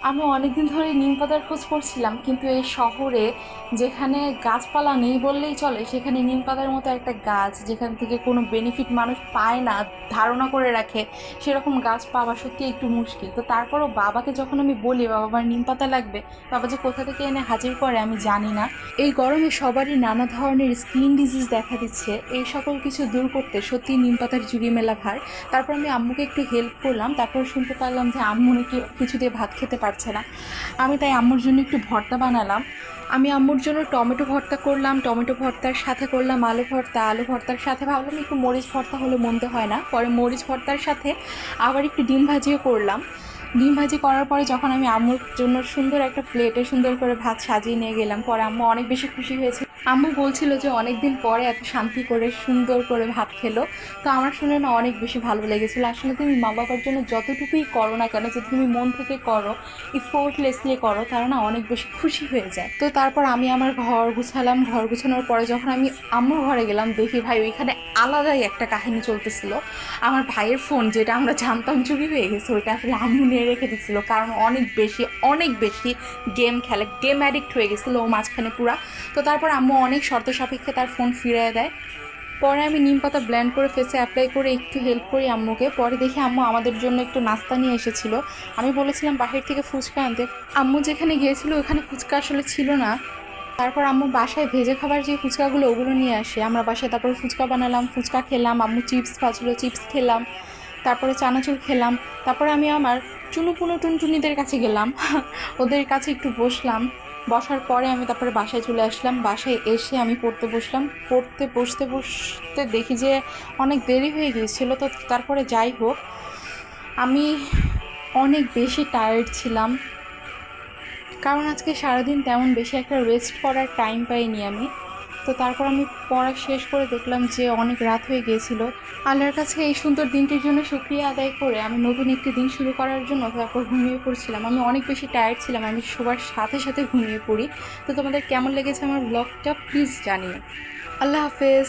আমি অনেকদিন ধরে নিম পাতার খোঁজ করছিলাম, কিন্তু এই শহরে যেখানে গাছপালা নেই বললেই চলে, সেখানে নিম পাতার মতো একটা গাছ যেখান থেকে কোনো বেনিফিট মানুষ পায় না ধারণা করে রাখে, সেরকম গাছ পাওয়া সত্যি একটু মুশকিল। তো তারপরও বাবাকে যখন আমি বলি বাবা আমার নিম পাতা লাগবে, বাবা যে কোথা থেকে এনে হাজির করে আমি জানি না। এই গরমে সবারই নানা ধরনের স্কিন ডিজিজ দেখা দিচ্ছে, এই সকল কিছু দূর করতে সত্যি নিম পাতার জুড়ি মেলা ভার। তারপর আমি আম্মুকে একটু হেল্প করলাম, তারপর শুনতে পারলাম যে আম্মু নাকি কিছু দিয়ে ভাত খেতে পারছে না। আমি তাই আম্মুর জন্য একটু ভর্তা বানালাম। আমি আম্মুর জন্য টমেটো ভর্তা করলাম, টমেটো ভর্তার সাথে করলাম আলু ভর্তা, আলু ভর্তার সাথে ভাবলাম একটু মরিচ ভর্তা হলে মন্দ হয় না, পরে মরিচ ভর্তার সাথে আবার একটু ডিম ভাজিও করলাম। ডিম ভাজি করার পরে যখন আমি আম্মুর জন্য সুন্দর একটা প্লেটে সুন্দর করে ভাত সাজিয়ে নিয়ে গেলাম, পরে আম্মু অনেক বেশি খুশি হয়েছে। আম্মু বলছিল যে অনেক দিন পরে এত শান্তি করে সুন্দর করে ভাত খেলো। তো আমার শুনে না অনেক বেশি ভালো লেগেছিলো। আসলে তুমি মা বাবার জন্য যতটুকুই করো না কেন, যদি তুমি মন থেকে করো, ইফোর্টলেসলি করো, তারা না অনেক বেশি খুশি হয়ে যায়। তো তারপর আমি আমার ঘর গুছালাম, ঘর গুছানোর পরে যখন আমি আম্মুর ঘরে গেলাম, দেখি ভাই ওইখানে আলাদাই একটা কাহিনী চলতেছিল। আমার ভাইয়ের ফোন, যেটা আমরা জানতাম চুরি হয়ে গেছে, ওইটা আসলে আম্মু নিয়ে রেখে দিচ্ছিলো, কারণ অনেক বেশি গেম খেলে, গেম অ্যাডিক্ট হয়ে গেছিলো ও মাঝখানে পুরা। তো তারপর আম্মু অনেক শর্ত সাপেক্ষে তার ফোন ফিরিয়ে দেয়। পরে আমি নিম পাতা ব্লেন্ড করে ফেসে অ্যাপ্লাই করে একটু হেল্প করি আম্মুকে। পরে দেখি আম্মু আমাদের জন্য একটু নাস্তা নিয়ে এসেছিল। আমি বলেছিলাম বাহির থেকে ফুচকা আনতে, আম্মু যেখানে গিয়েছিল ওখানে ফুচকা আসলে ছিল না। তারপর আম্মু বাসায় ভেজে খাবার যে ফুচকাগুলো, ওগুলো নিয়ে আসে। আমরা বাসায় তারপর ফুচকা বানালাম, ফুচকা খেলাম, আম্মু চিপস ভাজলো, চিপস খেলাম, তারপরে চানাচুর খেলাম। তারপরে আমি আমার চুনুপুনু টুনটুনিদের কাছে গেলাম, ওদের কাছে একটু বসলাম। বসার পরে আমি তারপরে বাসায় চলে আসলাম। বাসায় এসে আমি পড়তে বসলাম। পড়তে বসতে বসতে দেখি যে অনেক দেরি হয়ে গিয়েছিল। তো তারপরে যাই হোক, আমি অনেক বেশি টায়ার্ড ছিলাম, কারণ আজকে সারাদিন তেমন বেশি একটা রেস্ট করার টাইম পাইনি আমি। তো তারপর আমি পড়া শেষ করে দেখলাম যে অনেক রাত হয়ে গিয়েছিল। আল্লাহর কাছে এই সুন্দর দিনটির জন্য শুকরিয়া আদায় করে আমি নতুন একটি দিন শুরু করার জন্য তারপর ঘুমিয়ে পড়ছিলাম। আমি অনেক বেশি টায়ার্ড ছিলাম, আমি সবার সাথে সাথে ঘুমিয়ে পড়ি। তো তোমাদের কেমন লেগেছে আমার ব্লগটা প্লিজ জানিও। আল্লাহ হাফেজ।